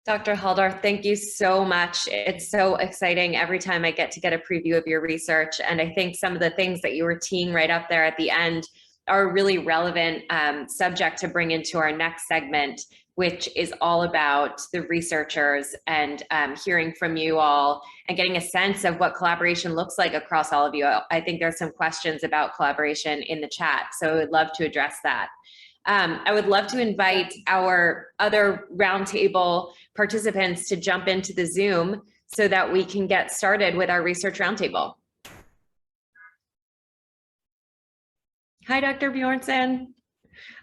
Dr. Haldar, thank you so much. It's so exciting every time I get a preview of your research. And I think some of the things that you were teeing right up there at the end are a really relevant subject to bring into our next segment, which is all about the researchers and hearing from you all and getting a sense of what collaboration looks like across all of you. I think there's some questions about collaboration in the chat, so I would love to address that. I would love to invite our other roundtable participants to jump into the Zoom so that we can get started with our research roundtable. Hi, Dr. Bjornsson.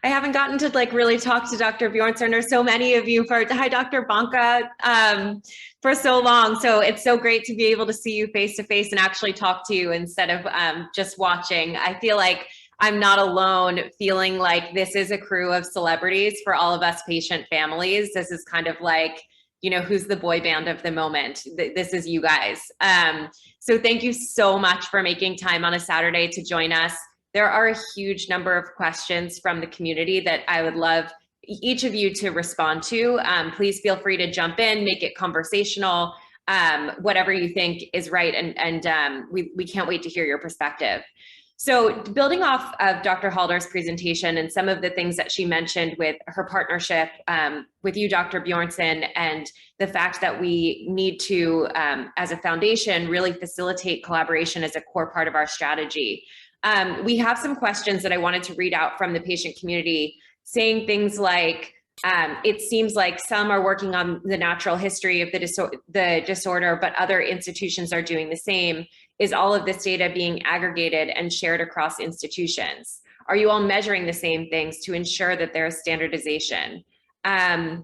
I haven't gotten to really talk to Dr. Bjornsson or so many of you hi, Dr. Banka, for so long. So it's so great to be able to see you face to face and actually talk to you instead of just watching. I feel like I'm not alone feeling like this is a crew of celebrities for all of us patient families. This is kind of like, who's the boy band of the moment? This is you guys. So thank you so much for making time on a Saturday to join us. There are a huge number of questions from the community that I would love each of you to respond to. Please feel free to jump in, make it conversational, whatever you think is right. And we can't wait to hear your perspective. So building off of Dr. Haldar's presentation and some of the things that she mentioned with her partnership with you, Dr. Bjornsson, and the fact that we need to, as a foundation, really facilitate collaboration as a core part of our strategy. We have some questions that I wanted to read out from the patient community, saying things like, it seems like some are working on the natural history of the disorder, but other institutions are doing the same. Is all of this data being aggregated and shared across institutions? Are you all measuring the same things to ensure that there is standardization? Another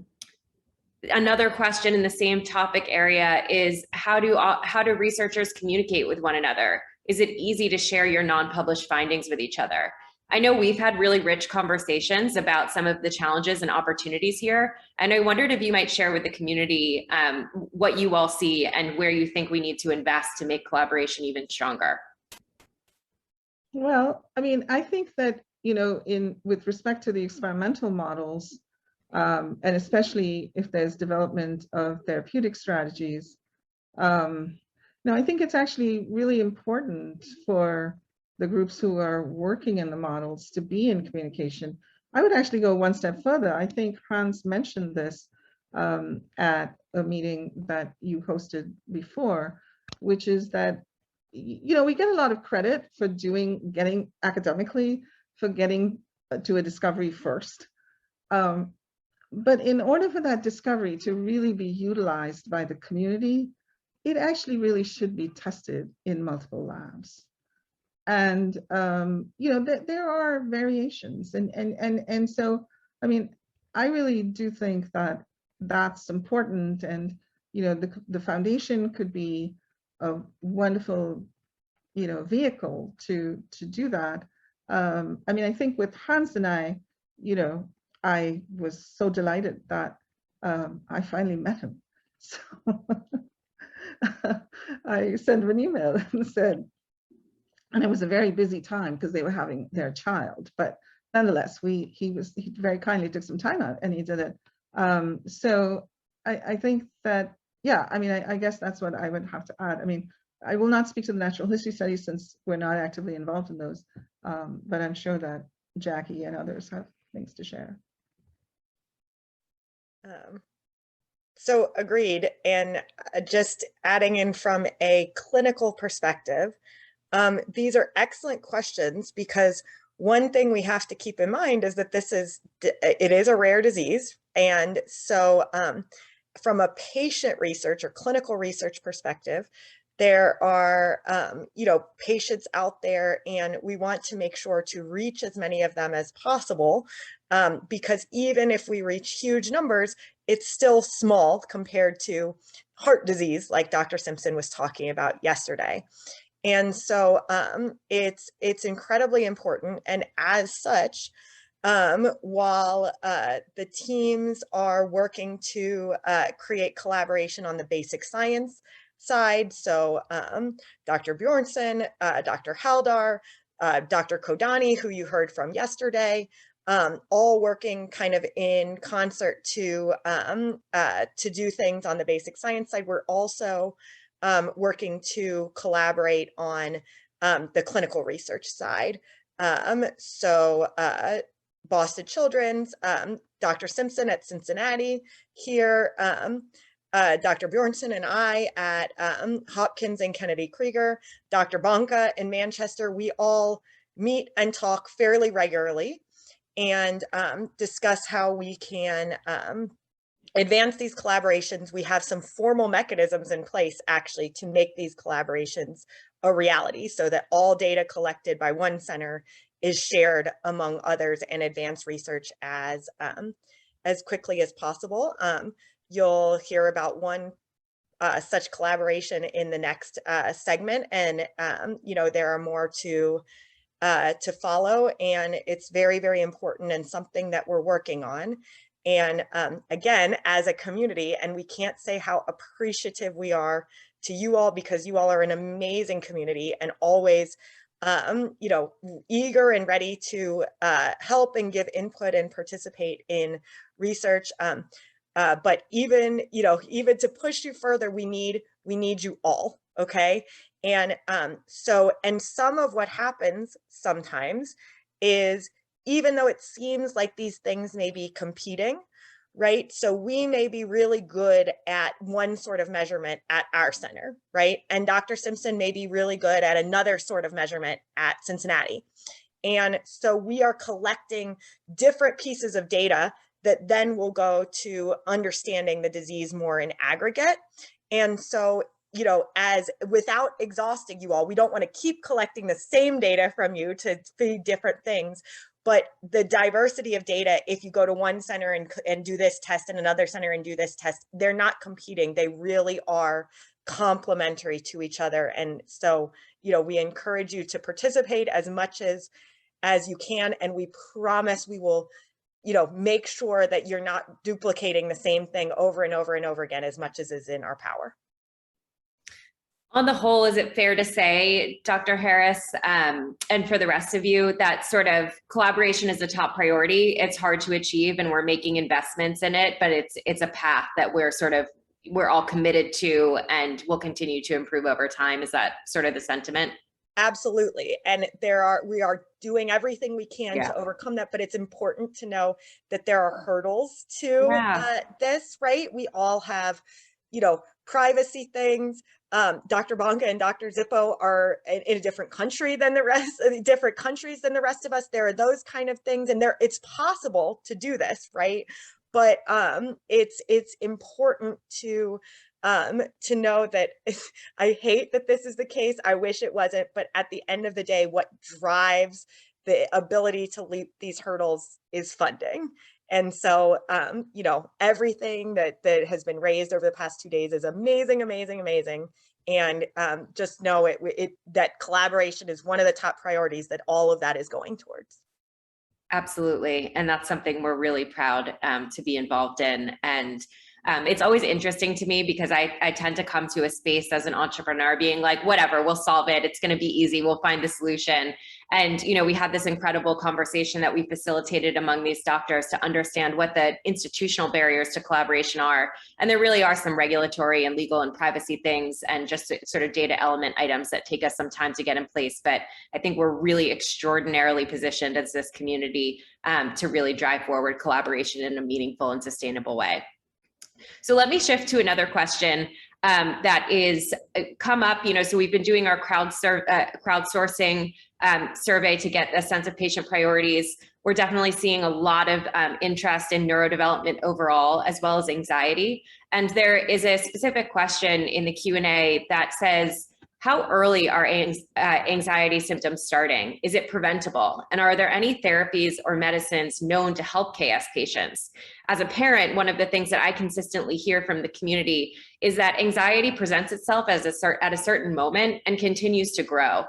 question in the same topic area is how do researchers communicate with one another? Is it easy to share your non-published findings with each other? I know we've had really rich conversations about some of the challenges and opportunities here, and I wondered if you might share with the community what you all see and where you think we need to invest to make collaboration even stronger. Well, I mean, I think that, with respect to the experimental models, and especially if there's development of therapeutic strategies, I think it's actually really important for the groups who are working in the models to be in communication. I would actually go one step further. I think Hans mentioned this at a meeting that you hosted before, which is that, we get a lot of credit for getting academically, for getting to a discovery first. But in order for that discovery to really be utilized by the community, it actually really should be tested in multiple labs. And, there are variations. And so, I mean, I really do think that that's important. And, the foundation could be a wonderful, vehicle to do that. I mean, I think with Hans and I was so delighted that I finally met him. So I sent him an email and said, and it was a very busy time because they were having their child, but nonetheless, he very kindly took some time out and he did it. So I think that, yeah, I mean, I guess that's what I would have to add. I mean, I will not speak to the natural history studies since we're not actively involved in those, but I'm sure that Jackie and others have things to share. So agreed. And just adding in from a clinical perspective, these are excellent questions because one thing we have to keep in mind is that it is a rare disease. And so from a patient research or clinical research perspective, there are, patients out there, and we want to make sure to reach as many of them as possible, because even if we reach huge numbers, it's still small compared to heart disease, like Dr. Simpson was talking about yesterday. And so it's incredibly important. And as such, while the teams are working to create collaboration on the basic science side, so Dr. Bjornsson, Dr. Haldar, Dr. Kodani, who you heard from yesterday, all working kind of in concert to do things on the basic science side. We're also working to collaborate on the clinical research side. Boston Children's, Dr. Simpson at Cincinnati here, Dr. Bjornsson and I at Hopkins and Kennedy Krieger, Dr. Banka in Manchester, we all meet and talk fairly regularly and discuss how we can advance these collaborations. We have some formal mechanisms in place actually to make these collaborations a reality so that all data collected by one center is shared among others and advance research as quickly as possible. You'll hear about one such collaboration in the next segment, and there are more to follow, and it's very, very important and something that we're working on. And again, as a community, and we can't say how appreciative we are to you all, because you all are an amazing community and always eager and ready to help and give input and participate in research. But even to push you further, we need you all, okay? And some of what happens sometimes is, even though it seems like these things may be competing, right? So we may be really good at one sort of measurement at our center, right? And Dr. Simpson may be really good at another sort of measurement at Cincinnati. And so we are collecting different pieces of data that then will go to understanding the disease more in aggregate. And so, as without exhausting you all, we don't want to keep collecting the same data from you to feed different things. But the diversity of data, if you go to one center and do this test and another center and do this test, they're not competing. They really are complementary to each other. And so, we encourage you to participate as much as you can. And we promise we will, make sure that you're not duplicating the same thing over and over and over again as much as is in our power. On the whole, is it fair to say, Dr. Harris, and for the rest of you, that sort of collaboration is a top priority? It's hard to achieve and we're making investments in it, but it's a path that we're all committed to and will continue to improve over time. Is that sort of the sentiment? Absolutely. And we are doing everything we can to overcome that, but it's important to know that there are hurdles to this, right? We all have, privacy things. Dr. Banka and Dr. Zippo are in a different country than the rest, different countries than the rest of us. There are those kind of things, and it's possible to do this, right? But it's important to know that I hate that this is the case. I wish it wasn't, but at the end of the day, what drives the ability to leap these hurdles is funding. And so, everything that has been raised over the past 2 days is amazing, amazing, amazing. And just know that collaboration is one of the top priorities that all of that is going towards. Absolutely. And that's something we're really proud to be involved in. And it's always interesting to me because I tend to come to a space as an entrepreneur being like, whatever, we'll solve it. It's going to be easy. We'll find the solution. And, we had this incredible conversation that we facilitated among these doctors to understand what the institutional barriers to collaboration are. And there really are some regulatory and legal and privacy things and just sort of data element items that take us some time to get in place. But I think we're really extraordinarily positioned as this community to really drive forward collaboration in a meaningful and sustainable way. So let me shift to another question that is come up. So we've been doing our crowdsourcing survey to get a sense of patient priorities. We're definitely seeing a lot of interest in neurodevelopment overall, as well as anxiety. And there is a specific question in the Q&A that says, how early are anxiety symptoms starting? Is it preventable? And are there any therapies or medicines known to help KS patients? As a parent, one of the things that I consistently hear from the community is that anxiety presents itself at a certain moment and continues to grow.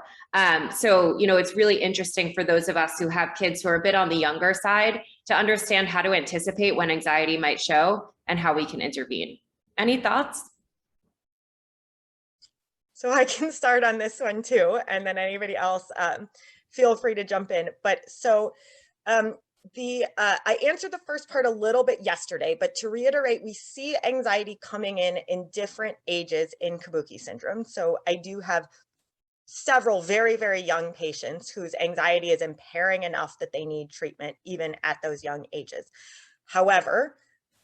So, it's really interesting for those of us who have kids who are a bit on the younger side to understand how to anticipate when anxiety might show and how we can intervene. Any thoughts? So I can start on this one too, and then anybody else feel free to jump in. But so I answered the first part a little bit yesterday, but to reiterate, we see anxiety coming in different ages in Kabuki syndrome. So I do have several very, very young patients whose anxiety is impairing enough that they need treatment even at those young ages. However,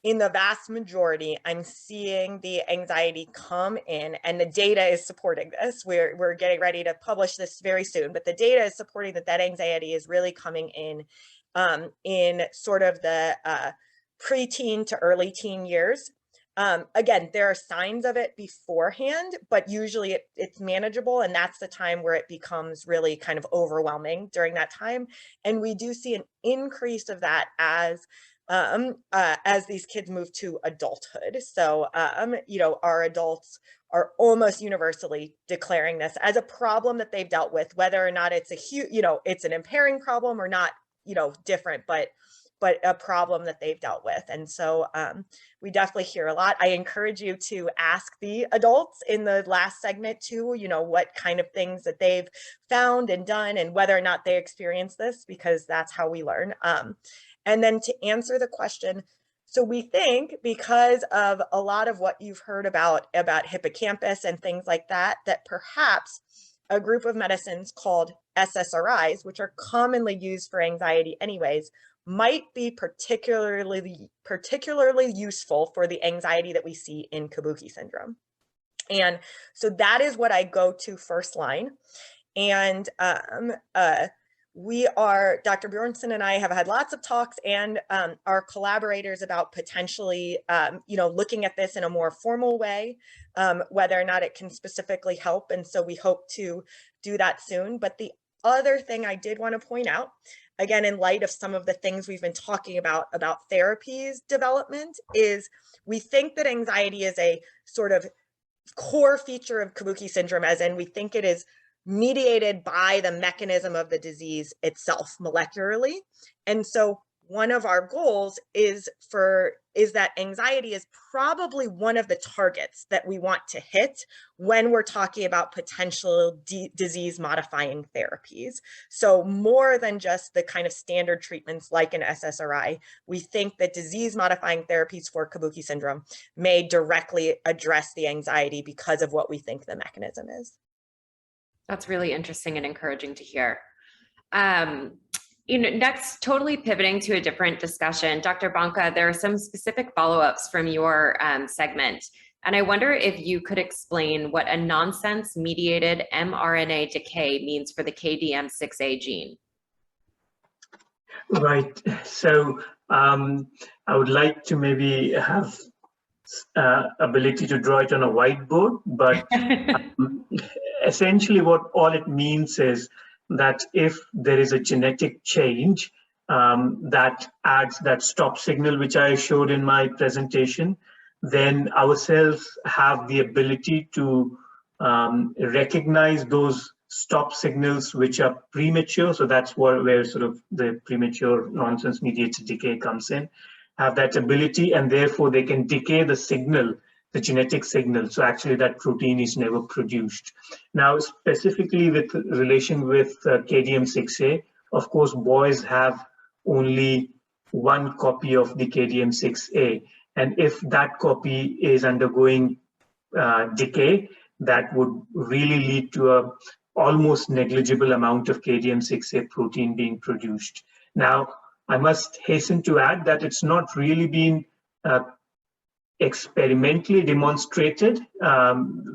in the vast majority, I'm seeing the anxiety come in, and the data is supporting this. We're getting ready to publish this very soon, but the data is supporting that anxiety is really coming in sort of the preteen to early teen years. Again, there are signs of it beforehand, but usually it's manageable, and that's the time where it becomes really kind of overwhelming during that time. And we do see an increase of that as these kids move to adulthood. So, you know, our adults are almost universally declaring this as a problem that they've dealt with, whether or not it's a huge, you know, it's an impairing problem or not, you know, different, but a problem that they've dealt with. And so we definitely hear a lot. I encourage you to ask the adults in the last segment too, you know, what kind of things that they've found and done and whether or not they experience this, because that's how we learn. And then to answer the question, so we think because of a lot of what you've heard about hippocampus and things like that, that perhaps a group of medicines called SSRIs, which are commonly used for anxiety anyways, might be particularly useful for the anxiety that we see in Kabuki syndrome. And so that is what I go to first line. And Dr. Bjornsson and I have had lots of talks, and our collaborators about potentially, you know, looking at this in a more formal way, whether or not it can specifically help. And so we hope to do that soon. But the other thing I did want to point out, again, in light of some of the things we've been talking about therapies development, is we think that anxiety is a sort of core feature of Kabuki syndrome, as in we think it is mediated by the mechanism of the disease itself molecularly. And so one of our goals is that anxiety is probably one of the targets that we want to hit when we're talking about potential disease modifying therapies. So more than just the kind of standard treatments like an SSRI, we think that disease modifying therapies for Kabuki syndrome may directly address the anxiety because of what we think the mechanism is. That's really interesting and encouraging to hear. You know, next, totally pivoting to a different discussion, Dr. Banka, there are some specific follow-ups from your segment, and I wonder if you could explain what a nonsense-mediated mRNA decay means for the KDM6A gene. Right. So I would like to maybe have ability to draw it on a whiteboard, but essentially what all it means is that if there is a genetic change that adds that stop signal, which I showed in my presentation, then our cells have the ability to recognize those stop signals which are premature. So that's where sort of the premature nonsense mediated decay comes in, have that ability, and therefore they can decay the signal, the genetic signal. So actually that protein is never produced. Now, specifically with relation with KDM6A, of course, boys have only one copy of the KDM6A. And if that copy is undergoing decay, that would really lead to a almost negligible amount of KDM6A protein being produced. Now, I must hasten to add that it's not really been experimentally demonstrated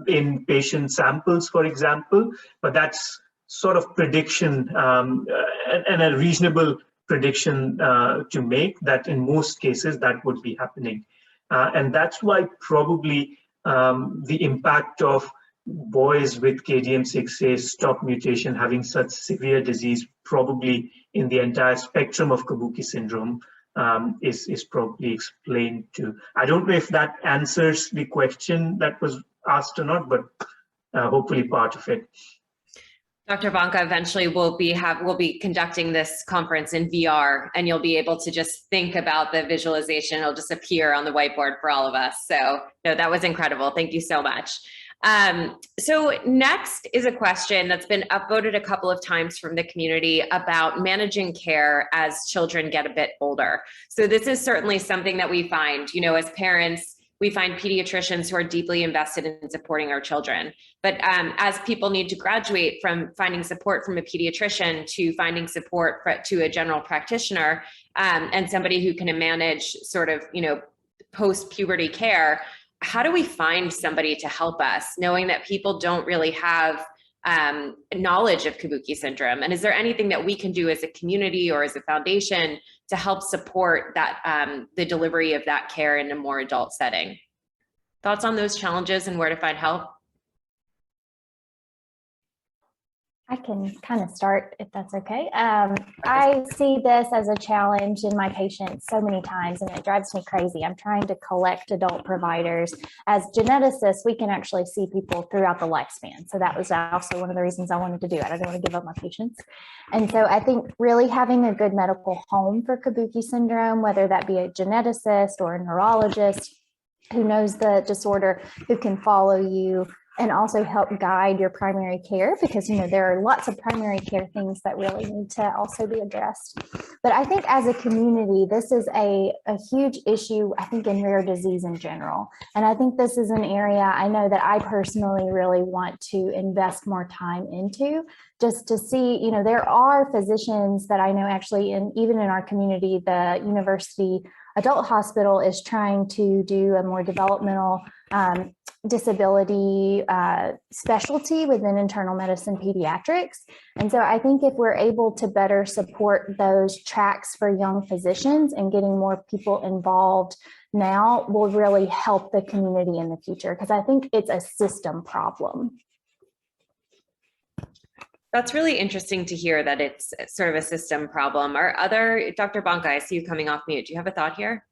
in patient samples, for example, but that's sort of prediction and a reasonable prediction to make that in most cases that would be happening. And that's why probably the impact of boys with KDM6A stop mutation having such severe disease probably in the entire spectrum of Kabuki syndrome is probably explained to. I don't know if that answers the question that was asked or not, but hopefully part of it. Dr. Banka, eventually we'll be conducting this conference in VR, and you'll be able to just think about the visualization. It'll just appear on the whiteboard for all of us. So no, that was incredible. Thank you so much. So next is a question that's been upvoted a couple of times from the community about managing care as children get a bit older. So this is certainly something that we find, as parents, we find pediatricians who are deeply invested in supporting our children. But as people need to graduate from finding support from a pediatrician to finding support to a general practitioner and somebody who can manage sort of, post-puberty care, how do we find somebody to help us, knowing that people don't really have knowledge of Kabuki syndrome? And is there anything that we can do as a community or as a foundation to help support that the delivery of that care in a more adult setting? Thoughts on those challenges and where to find help? I can kind of start if that's okay. I see this as a challenge in my patients so many times, and it drives me crazy. I'm trying to collect adult providers. As geneticists, we can actually see people throughout the lifespan. So that was also one of the reasons I wanted to do it. I didn't want to give up my patients. And so I think really having a good medical home for Kabuki syndrome, whether that be a geneticist or a neurologist who knows the disorder, who can follow you, and also help guide your primary care, because there are lots of primary care things that really need to also be addressed. But I think as a community, this is a huge issue, I think, in rare disease in general. And I think this is an area I know that I personally really want to invest more time into, just to see, there are physicians that I know actually, even in our community, the University Adult Hospital is trying to do a more developmental disability specialty within internal medicine pediatrics. And so I think if we're able to better support those tracks for young physicians and getting more people involved now will really help the community in the future, because I think it's a system problem. That's really interesting to hear that it's sort of a system problem. Dr. Banka, I see you coming off mute. Do you have a thought here?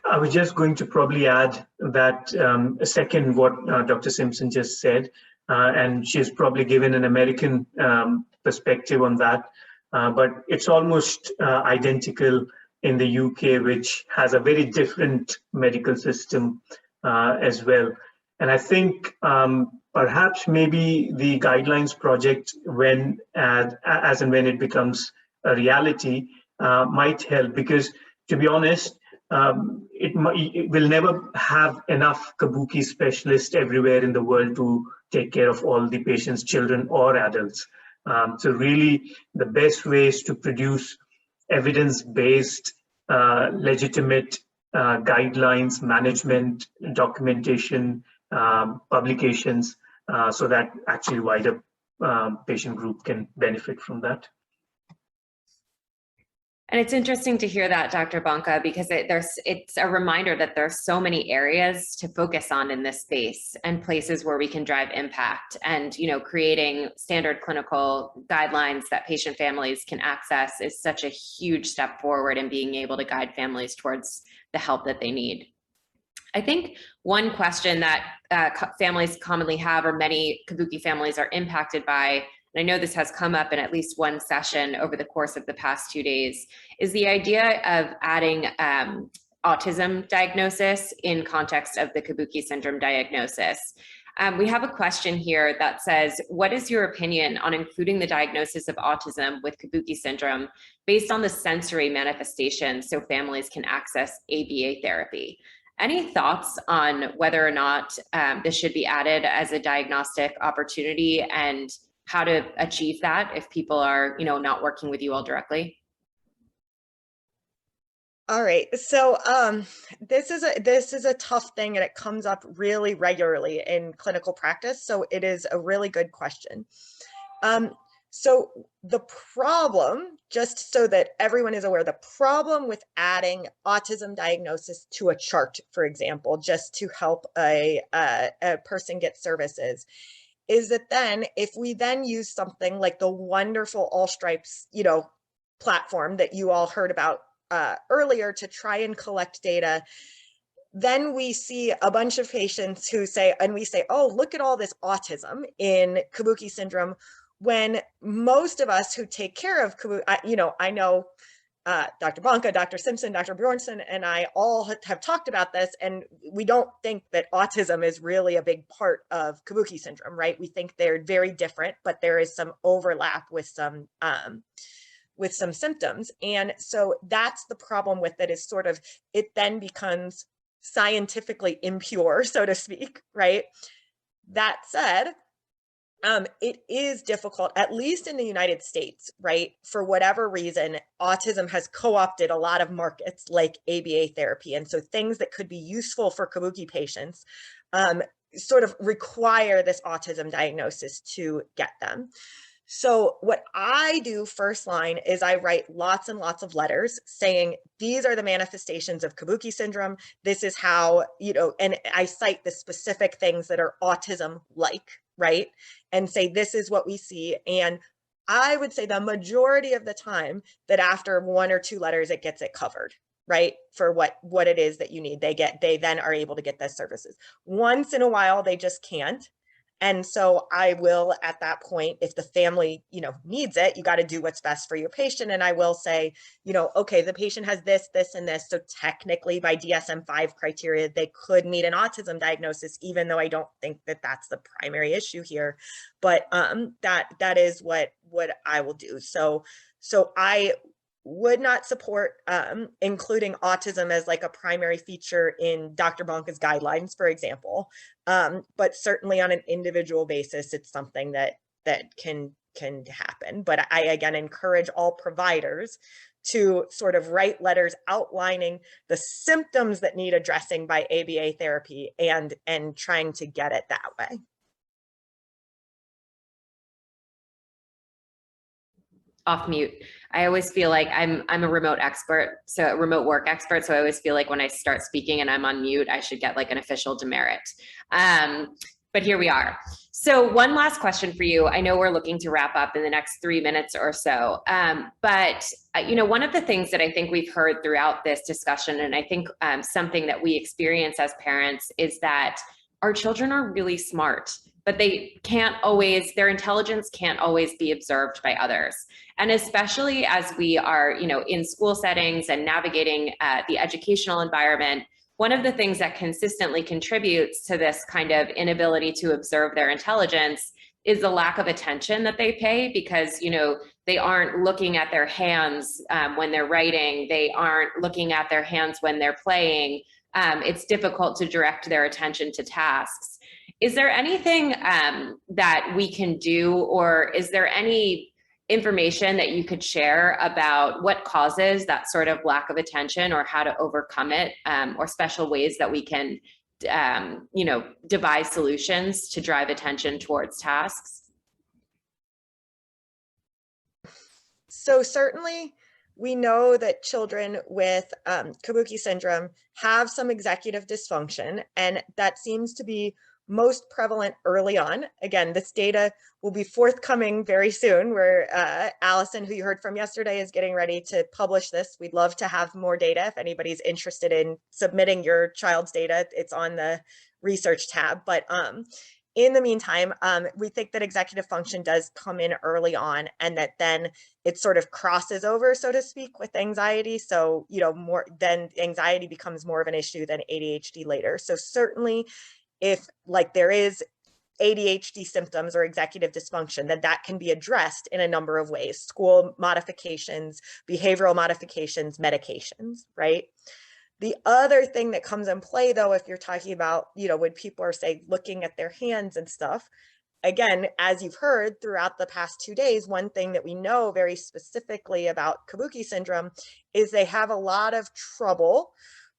I was just going to probably add that second what Dr. Simpson just said, and she's probably given an American perspective on that, but it's almost identical in the UK, which has a very different medical system as well. And I think perhaps maybe the guidelines project, when as and when it becomes a reality, might help, because to be honest, it will never have enough Kabuki specialists everywhere in the world to take care of all the patients, children or adults. So really the best way is to produce evidence-based, legitimate guidelines, management, documentation, publications, so that actually wider patient group can benefit from that. And it's interesting to hear that, Dr. Banka, because it's a reminder that there's so many areas to focus on in this space and places where we can drive impact. And creating standard clinical guidelines that patient families can access is such a huge step forward in being able to guide families towards the help that they need. I think one question that families commonly have, or many Kabuki families are impacted by, and I know this has come up in at least one session over the course of the past 2 days, is the idea of adding autism diagnosis in context of the Kabuki syndrome diagnosis. We have a question here that says, what is your opinion on including the diagnosis of autism with Kabuki syndrome based on the sensory manifestations so families can access ABA therapy? Any thoughts on whether or not this should be added as a diagnostic opportunity, and how to achieve that if people are, not working with you all directly? All right, so this is a tough thing, and it comes up really regularly in clinical practice. So it is a really good question. So the problem, just so that everyone is aware, the problem with adding autism diagnosis to a chart, for example, just to help a person get services, is that then if we then use something like the wonderful All Stripes, platform that you all heard about earlier to try and collect data, then we see a bunch of patients who say, and we say, oh, look at all this autism in Kabuki syndrome, when most of us who take care of Kabuki, I know Dr. Banka, Dr. Simpson, Dr. Bjornsson, and I all have talked about this, and we don't think that autism is really a big part of Kabuki syndrome, right? We think they're very different, but there is some overlap with some symptoms. And so that's the problem with it, is sort of, it then becomes scientifically impure, so to speak, right? That said, it is difficult, at least in the United States, right? For whatever reason, autism has co-opted a lot of markets like ABA therapy. And so things that could be useful for Kabuki patients sort of require this autism diagnosis to get them. So what I do first line is I write lots and lots of letters saying, these are the manifestations of Kabuki syndrome. This is how, and I cite the specific things that are autism-like, right? And say, this is what we see. And I would say the majority of the time that after 1 or 2 letters, it gets it covered, right? For what it is that you need. They then are able to get those services. Once in a while, they just can't. And so I will, at that point, if the family, needs it, you got to do what's best for your patient. And I will say, okay, the patient has this, this, and this. So technically by DSM-5 criteria, they could meet an autism diagnosis, even though I don't think that that's the primary issue here. But that is what I will do. So I would not support including autism as like a primary feature in Dr. Banka's guidelines, for example. But certainly on an individual basis, it's something that can happen. But I, again, encourage all providers to sort of write letters outlining the symptoms that need addressing by ABA therapy and trying to get it that way. Off mute. I always feel like I'm a remote expert, so a remote work expert. So I always feel like when I start speaking and I'm on mute, I should get like an official demerit. But here we are. So one last question for you. I know we're looking to wrap up in the next 3 minutes or so. But one of the things that I think we've heard throughout this discussion, and I think something that we experience as parents, is that our children are really smart, but their intelligence can't always be observed by others. And especially as we are, in school settings and navigating the educational environment, one of the things that consistently contributes to this kind of inability to observe their intelligence is the lack of attention that they pay, because, they aren't looking at their hands when they're writing, they aren't looking at their hands when they're playing. It's difficult to direct their attention to tasks. Is there anything that we can do, or is there any information that you could share about what causes that sort of lack of attention, or how to overcome it, or special ways that we can, devise solutions to drive attention towards tasks? So certainly we know that children with Kabuki syndrome have some executive dysfunction, and that seems to be most prevalent early on. Again, this data will be forthcoming very soon, where Allison, who you heard from yesterday, is getting ready to publish this. We'd love to have more data. If anybody's interested in submitting your child's data, it's on the research tab. But in the meantime, we think that executive function does come in early on, and that then it sort of crosses over, so to speak, with anxiety. So, then anxiety becomes more of an issue than ADHD later. So certainly, if there is ADHD symptoms or executive dysfunction, then that can be addressed in a number of ways: school modifications, behavioral modifications, medications, right? The other thing that comes in play, though, if you're talking about, when people are, say, looking at their hands and stuff, again, as you've heard throughout the past 2 days, one thing that we know very specifically about Kabuki syndrome is they have a lot of trouble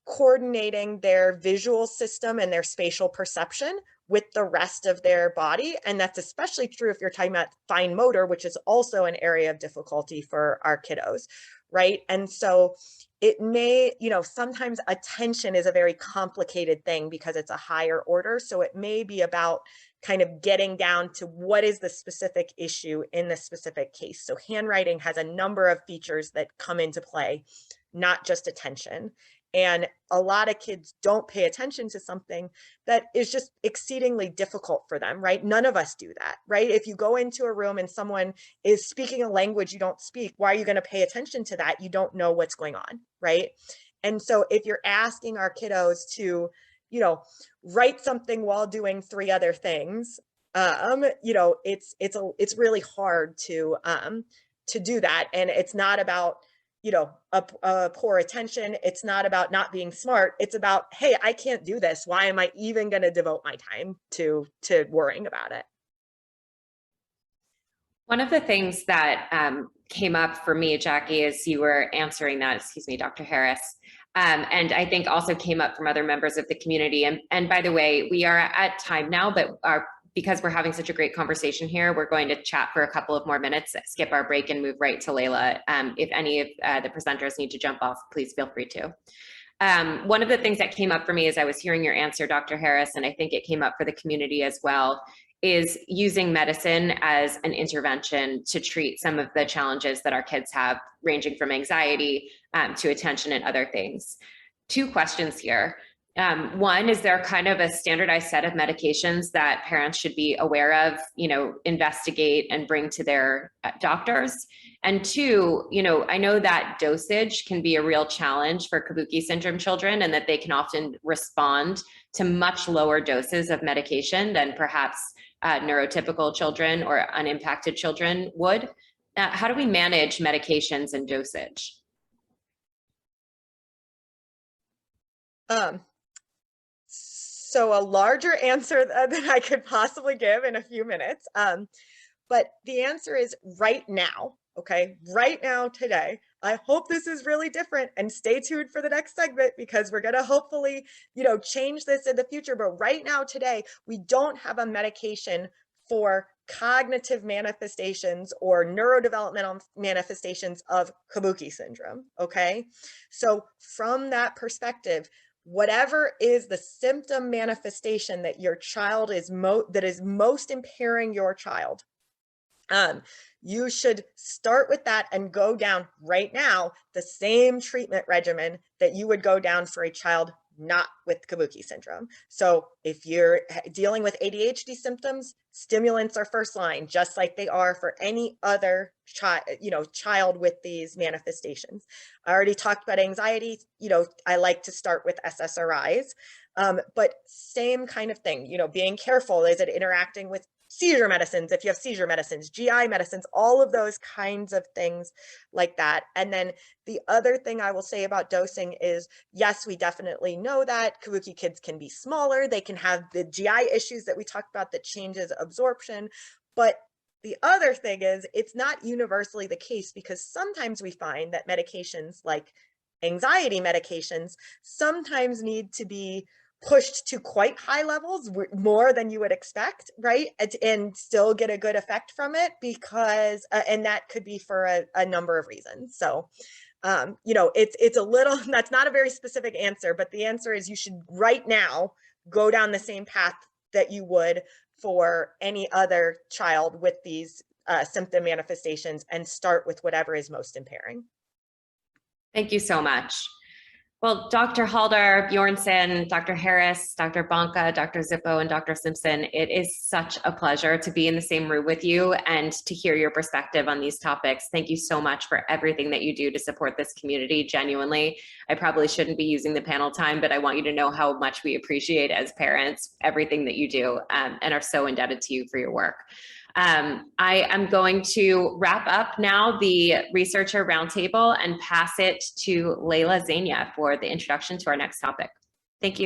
coordinating their visual system and their spatial perception with the rest of their body. And that's especially true if you're talking about fine motor, which is also an area of difficulty for our kiddos, right? And so it may, sometimes attention is a very complicated thing because it's a higher order. So it may be about kind of getting down to what is the specific issue in the specific case. So handwriting has a number of features that come into play, not just attention. And a lot of kids don't pay attention to something that is just exceedingly difficult for them, right? None of us do that, right? If you go into a room and someone is speaking a language you don't speak, why are you going to pay attention to that? You don't know what's going on, right? And so if you're asking our kiddos to, you know, write something while doing 3 other things, you know, it's really hard to do that. And it's not about, you know, a poor attention. It's not about not being smart. It's about, hey, I can't do this. Why am I even going to devote my time to worrying about it? One of the things that came up for me, Jackie, as you were answering that, excuse me, Dr. Harris, and I think also came up from other members of the community. And by the way, we are at time now, but because we're having such a great conversation here, we're going to chat for a couple of more minutes, skip our break and move right to Layla. If any of the presenters need to jump off, please feel free to. One of the things that came up for me as I was hearing your answer, Dr. Harris, and I think it came up for the community as well, is using medicine as an intervention to treat some of the challenges that our kids have, ranging from anxiety to attention and other things. 2 questions here. One, is there kind of a standardized set of medications that parents should be aware of, you know, investigate and bring to their doctors? And 2, you know, I know that dosage can be a real challenge for Kabuki syndrome children, and that they can often respond to much lower doses of medication than perhaps neurotypical children or unimpacted children would. How do we manage medications and dosage? So a larger answer than I could possibly give in a few minutes. But the answer is right now, okay? Right now, today. I hope this is really different, and stay tuned for the next segment, because we're gonna hopefully, you know, change this in the future. But right now, today, we don't have a medication for cognitive manifestations or neurodevelopmental manifestations of Kabuki syndrome, okay? So from that perspective, whatever is the symptom manifestation that your child is most impairing your child, you should start with that and go down right now the same treatment regimen that you would go down for a child not with Kabuki syndrome. So if you're dealing with ADHD symptoms, stimulants are first line, just like they are for any other child with these manifestations. I already talked about anxiety. You know, I like to start with SSRIs, but same kind of thing, you know, being careful. Is it interacting with seizure medicines, if you have seizure medicines, GI medicines, all of those kinds of things like that. And then the other thing I will say about dosing is, yes, we definitely know that Kabuki kids can be smaller. They can have the GI issues that we talked about that changes absorption. But the other thing is, it's not universally the case, because sometimes we find that medications like anxiety medications sometimes need to be pushed to quite high levels, more than you would expect, right? And still get a good effect from it, because, and that could be for a number of reasons. So, you know, it's a little, that's not a very specific answer, but the answer is you should right now go down the same path that you would for any other child with these symptom manifestations, and start with whatever is most impairing. Thank you so much. Well, Dr. Haldar, Bjornsson, Dr. Harris, Dr. Banka, Dr. Zippo, and Dr. Simpson, it is such a pleasure to be in the same room with you and to hear your perspective on these topics. Thank you so much for everything that you do to support this community, genuinely. I probably shouldn't be using the panel time, but I want you to know how much we appreciate as parents everything that you do, and are so indebted to you for your work. I am going to wrap up now the researcher roundtable and pass it to Layla Zania for the introduction to our next topic.